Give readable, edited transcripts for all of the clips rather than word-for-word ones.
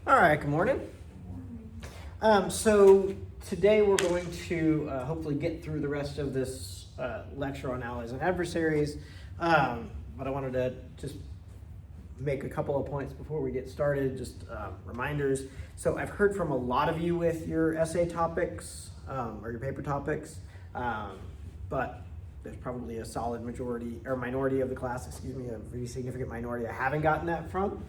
All right, good morning. So today we're going to hopefully get through the rest of this lecture on allies and adversaries, but I wanted to just make a couple of points before we get started, just reminders. So I've heard from a lot of you with your essay topics or your paper topics, but there's probably a solid majority or minority of the class, a very significant minority I haven't gotten that from.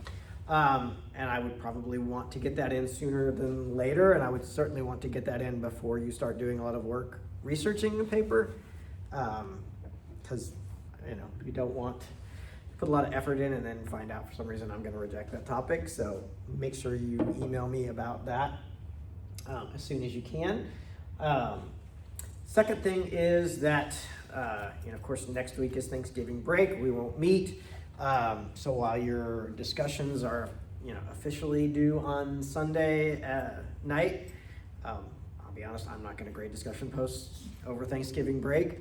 And I would probably want to get that in sooner than later, and I would certainly want to get that in before you start doing a lot of work researching the paper, because you don't want to put a lot of effort in and then find out for some reason I'm going to reject that topic. So make sure you email me about that as soon as you can. Second thing is that of course next week is Thanksgiving break. We won't meet. So while your discussions are, officially due on Sunday night, I'll be honest, I'm not going to grade discussion posts over Thanksgiving break.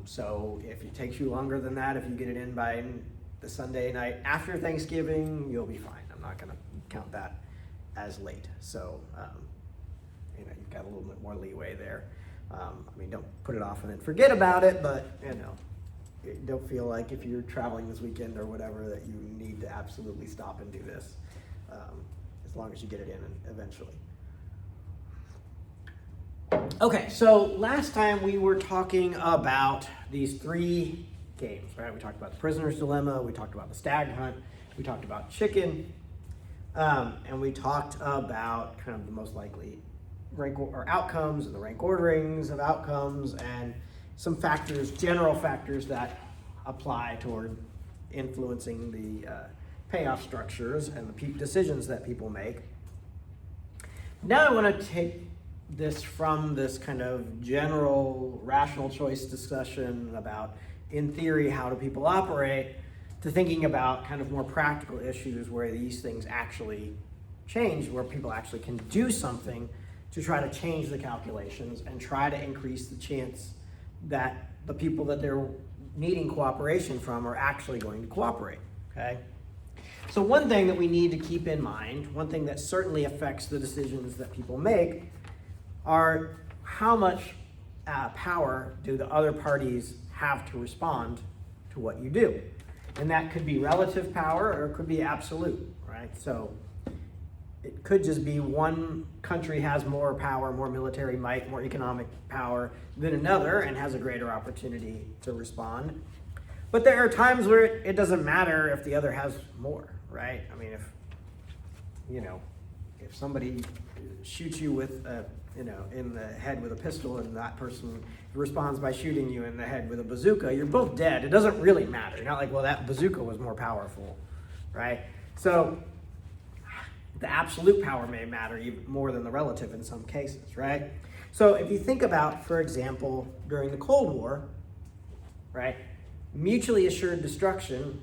So if it takes you longer than that, if you get it in by the Sunday night after Thanksgiving, you'll be fine. I'm not going to count that as late. So, you've got a little bit more leeway there. Don't put it off and then forget about it, but, don't feel like if you're traveling this weekend or whatever that you need to absolutely stop and do this, as long as you get it in eventually. Okay, so last time we were talking about these three games, right? We talked about the prisoner's dilemma, we talked about the stag hunt, we talked about chicken, and we talked about kind of the most likely rank or outcomes and the rank orderings of outcomes and some factors, general factors that apply toward influencing the payoff structures and the decisions that people make. Now I want to take this from this kind of general rational choice discussion about, in theory, how do people operate, to thinking about kind of more practical issues where these things actually change, where people actually can do something to try to change the calculations and try to increase the chance that the people that they're needing cooperation from are actually going to cooperate, okay? So one thing that we need to keep in mind, one thing that certainly affects the decisions that people make, are how much power do the other parties have to respond to what you do? And that could be relative power or it could be absolute, right? So it could just be one country has more power, more military might, more economic power than another and has a greater opportunity to respond. But there are times where it doesn't matter if the other has more, right? If somebody shoots you with in the head with a pistol and that person responds by shooting you in the head with a bazooka, you're both dead. It doesn't really matter. You're not like, well, that bazooka was more powerful, right? So the absolute power may matter even more than the relative in some cases, right? So if you think about, for example, during the Cold War, right, mutually assured destruction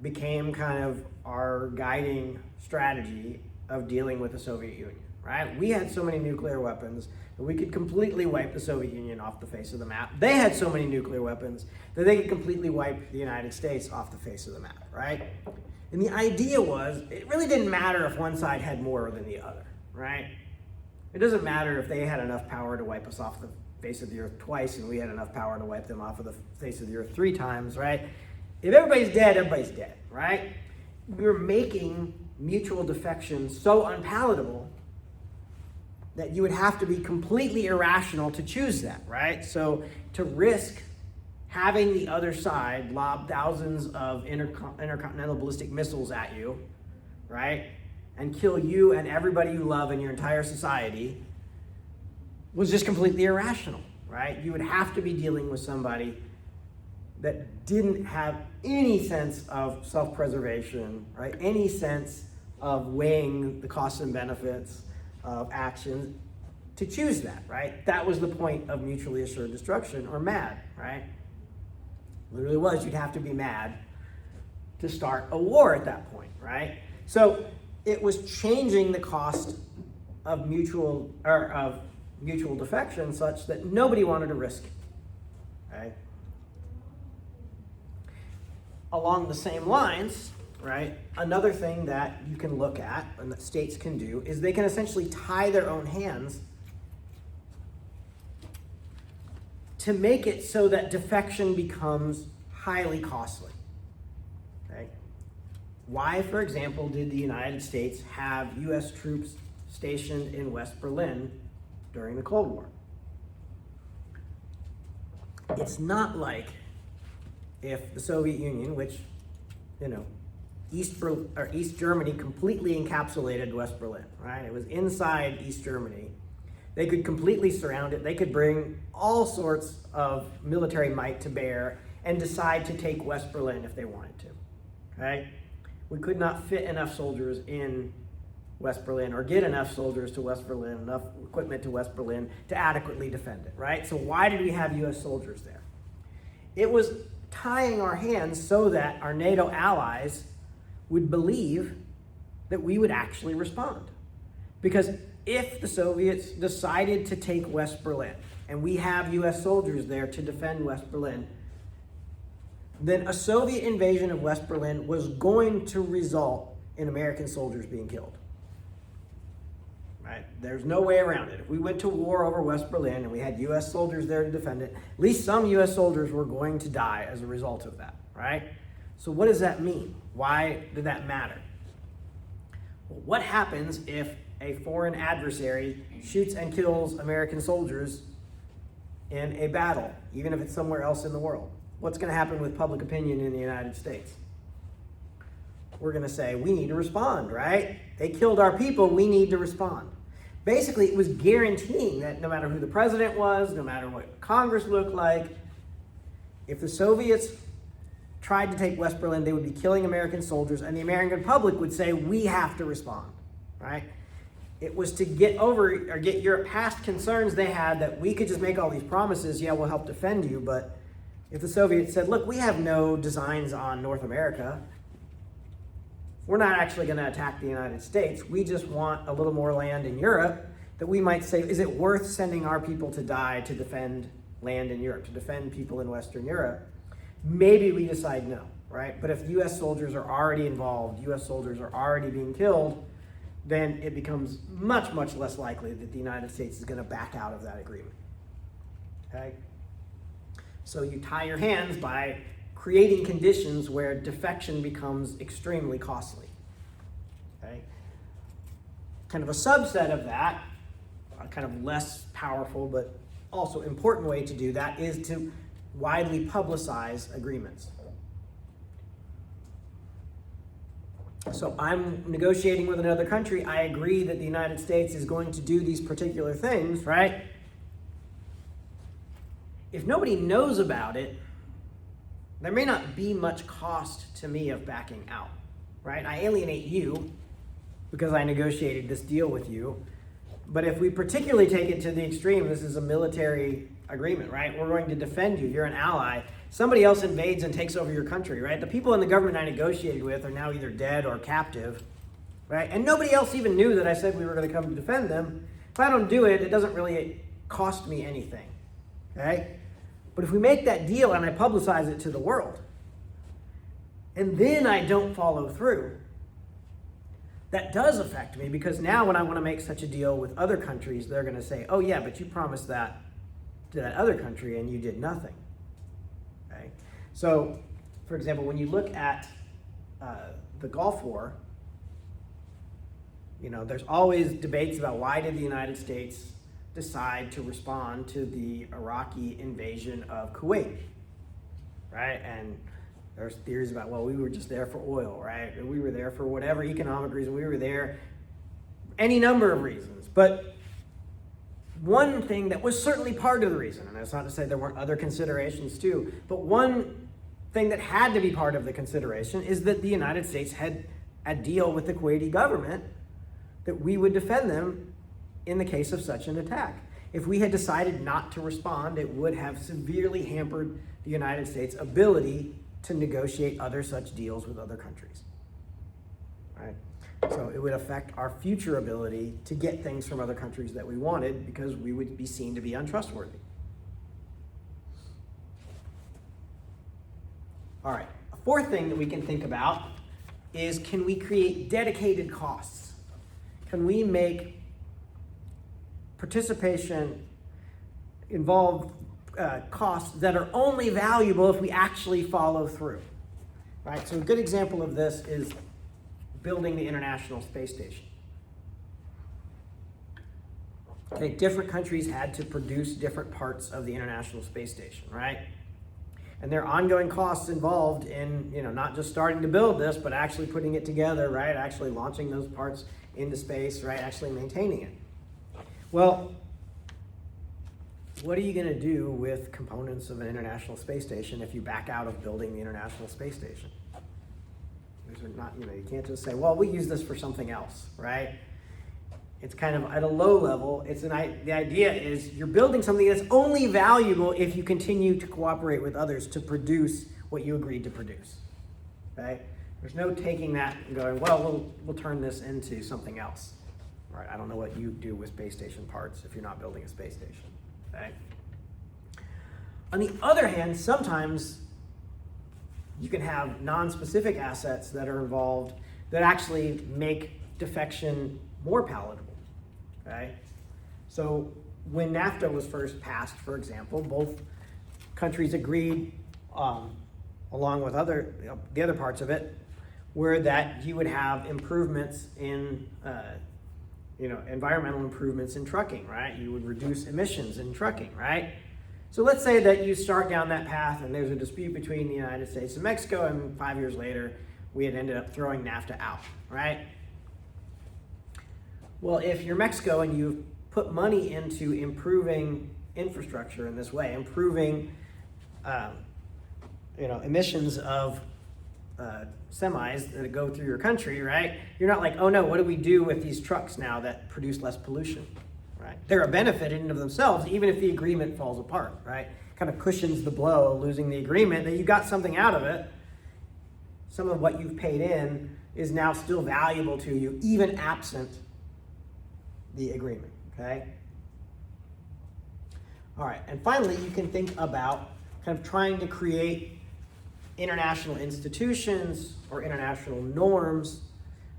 became kind of our guiding strategy of dealing with the Soviet Union, right? We had so many nuclear weapons that we could completely wipe the Soviet Union off the face of the map. They had so many nuclear weapons that they could completely wipe the United States off the face of the map, right? And the idea was, it really didn't matter if one side had more than the other, right? It doesn't matter if they had enough power to wipe us off the face of the earth twice and we had enough power to wipe them off of the face of the earth 3 times, right? If everybody's dead, right? We were making mutual defection so unpalatable that you would have to be completely irrational to choose that, right? So to risk having the other side lob thousands of intercontinental ballistic missiles at you, right, and kill you and everybody you love in your entire society was just completely irrational, right? You would have to be dealing with somebody that didn't have any sense of self-preservation, right? Any sense of weighing the costs and benefits of actions to choose that, right? That was the point of mutually assured destruction, or MAD, right? Literally was, you'd have to be mad to start a war at that point, right? So it was changing the cost of mutual defection such that nobody wanted to risk it, right? Along the same lines, right? Another thing that you can look at and that states can do is they can essentially tie their own hands to make it so that defection becomes highly costly. Okay? Why, for example, did the United States have US troops stationed in West Berlin during the Cold War? It's not like if the Soviet Union, which, East Germany completely encapsulated West Berlin, right? It was inside East Germany. They could completely surround it. They could bring all sorts of military might to bear and decide to take West Berlin if they wanted to, okay? We could not fit enough soldiers in West Berlin or get enough soldiers to West Berlin, enough equipment to West Berlin to adequately defend it, right? So why did we have US soldiers there? It was tying our hands so that our NATO allies would believe that we would actually respond. Because if the Soviets decided to take West Berlin, and we have US soldiers there to defend West Berlin, then a Soviet invasion of West Berlin was going to result in American soldiers being killed. Right? There's no way around it. If we went to war over West Berlin and we had US soldiers there to defend it, at least some US soldiers were going to die as a result of that, right? So what does that mean? Why did that matter? Well, what happens if a foreign adversary shoots and kills American soldiers in a battle, even if it's somewhere else in the world? What's going to happen with public opinion in the United States? We're going to say, we need to respond, right? They killed our people, we need to respond. Basically, it was guaranteeing that no matter who the president was, no matter what Congress looked like, if the Soviets tried to take West Berlin, they would be killing American soldiers, and the American public would say, we have to respond, right? It was to get Europe past concerns they had that we could just make all these promises, yeah, we'll help defend you, but if the Soviets said, look, we have no designs on North America, we're not actually going to attack the United States, we just want a little more land in Europe, that we might say, is it worth sending our people to die to defend land in Europe, to defend people in Western Europe? Maybe we decide no, right? But if US soldiers are already involved, US soldiers are already being killed, then it becomes much, much less likely that the United States is going to back out of that agreement, okay? So you tie your hands by creating conditions where defection becomes extremely costly, okay? Kind of a subset of that, a kind of less powerful but also important way to do that is to widely publicize agreements. So I'm negotiating with another country, I agree that the United States is going to do these particular things, right? If nobody knows about it, there may not be much cost to me of backing out, right? I alienate you because I negotiated this deal with you. But if we particularly take it to the extreme, this is a military agreement, right? We're going to defend you. You're an ally. Somebody else invades and takes over your country, right? The people in the government I negotiated with are now either dead or captive, right? And nobody else even knew that I said we were going to come to defend them. If I don't do it, it doesn't really cost me anything, okay? But if we make that deal and I publicize it to the world, and then I don't follow through, that does affect me, because now when I want to make such a deal with other countries, they're going to say, oh yeah, but you promised that to that other country and you did nothing. Okay? So, for example, when you look at the Gulf War, there's always debates about why did the United States decide to respond to the Iraqi invasion of Kuwait, right? And there's theories about, well, we were just there for oil, right? Or we were there for whatever economic reason. We were there, any number of reasons. But one thing that was certainly part of the reason, and that's not to say there weren't other considerations too, but one thing that had to be part of the consideration is that the United States had a deal with the Kuwaiti government that we would defend them in the case of such an attack. If we had decided not to respond, it would have severely hampered the United States' ability to negotiate other such deals with other countries, right? So it would affect our future ability to get things from other countries that we wanted, because we would be seen to be untrustworthy. All right, a fourth thing that we can think about is, can we create dedicated costs? Can we make participation involve costs that are only valuable if we actually follow through? Right? So a good example of this is building the International Space Station. Okay, different countries had to produce different parts of the International Space Station, right? And there are ongoing costs involved in, not just starting to build this, but actually putting it together, right? Actually launching those parts into space, right? Actually maintaining it. Well, what are you going to do with components of an International Space Station if you back out of building the International Space Station? These are not, you can't just say, well, we use this for something else, right? It's kind of at a low level. The idea is you're building something that's only valuable if you continue to cooperate with others to produce what you agreed to produce. Okay? There's no taking that and going, well, we'll turn this into something else. Right? I don't know what you do with space station parts if you're not building a space station. Okay? On the other hand, sometimes you can have non-specific assets that are involved that actually make defection more palatable. Okay? So when NAFTA was first passed, for example, both countries agreed, along with the other parts of it, were that you would have improvements in, environmental improvements in trucking, right? You would reduce emissions in trucking, right? So let's say that you start down that path and there's a dispute between the United States and Mexico, and 5 years later, we had ended up throwing NAFTA out, right? Well, if you're Mexico and you've put money into improving infrastructure in this way, improving, emissions of semis that go through your country, right? You're not like, oh no, what do we do with these trucks now that produce less pollution, right? They're a benefit in and of themselves, even if the agreement falls apart, right? Kind of cushions the blow of losing the agreement, that you got something out of it. Some of what you've paid in is now still valuable to you, even absent the agreement, okay? All right, and finally, you can think about kind of trying to create international institutions or international norms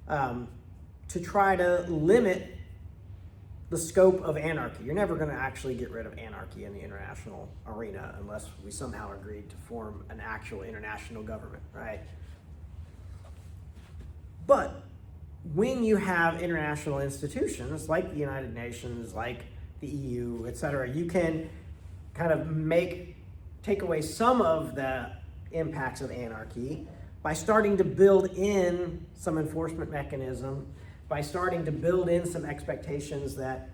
to try to limit the scope of anarchy. You're never going to actually get rid of anarchy in the international arena unless we somehow agreed to form an actual international government, right? But when you have international institutions like the United Nations, like the EU, et cetera, you can kind of take away some of the impacts of anarchy by starting to build in some enforcement mechanism, by starting to build in some expectations that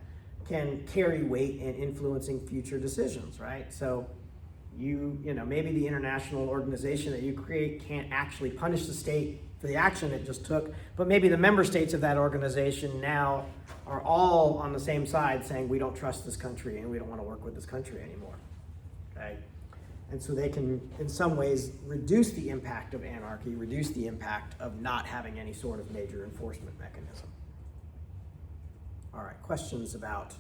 can carry weight in influencing future decisions, right? So maybe the international organization that you create can't actually punish the state for the action it just took, but maybe the member states of that organization now are all on the same side saying we don't trust this country and we don't want to work with this country anymore, okay? And so they can, in some ways, reduce the impact of anarchy, reduce the impact of not having any sort of major enforcement mechanism. All right, questions about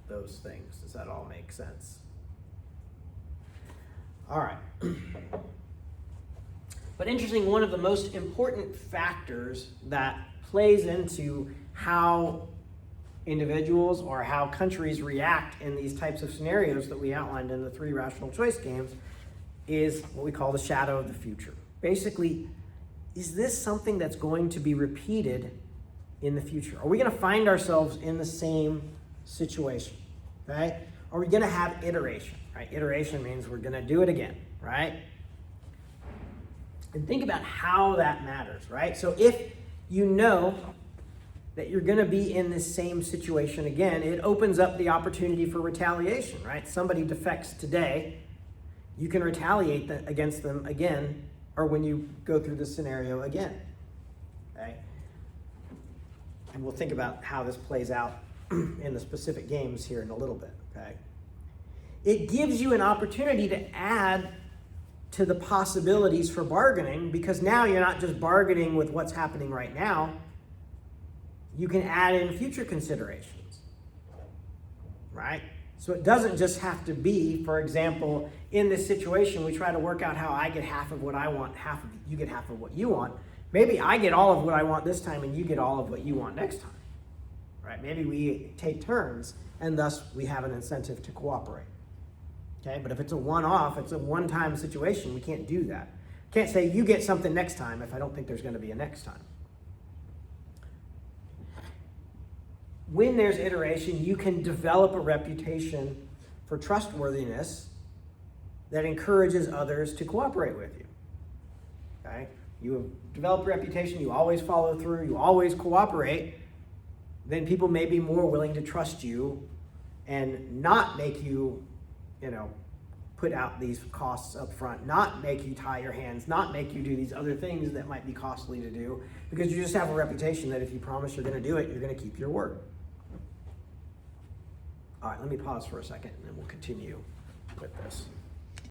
those things? Does that all make sense? All right. But interesting, one of the most important factors that plays into how individuals or how countries react in these types of scenarios that we outlined in the 3 rational choice games is what we call the shadow of the future. Basically, is this something that's going to be repeated in the future? Are we going to find ourselves in the same situation, okay? Are we going to have iteration, right? Iteration means we're going to do it again, right? And think about how that matters, right? So if you know that you're going to be in this same situation again, it opens up the opportunity for retaliation, right? Somebody defects today, you can retaliate against them again, or when you go through this scenario again, okay? And we'll think about how this plays out in the specific games here in a little bit, okay? It gives you an opportunity to add to the possibilities for bargaining, because now you're not just bargaining with what's happening right now, you can add in future considerations, right? So it doesn't just have to be, for example, in this situation, we try to work out how I get half of what I want, half of you get half of what you want. Maybe I get all of what I want this time and you get all of what you want next time, right? Maybe we take turns and thus we have an incentive to cooperate, okay? But if it's a one-off, it's a one-time situation, we can't do that. Can't say you get something next time if I don't think there's going to be a next time. When there's iteration, you can develop a reputation for trustworthiness that encourages others to cooperate with you. Okay? You have developed a reputation, you always follow through, you always cooperate, then people may be more willing to trust you and not make you, put out these costs up front, not make you tie your hands, not make you do these other things that might be costly to do, because you just have a reputation that if you promise you're going to do it, you're going to keep your word. All right, let me pause for a second and then we'll continue with this.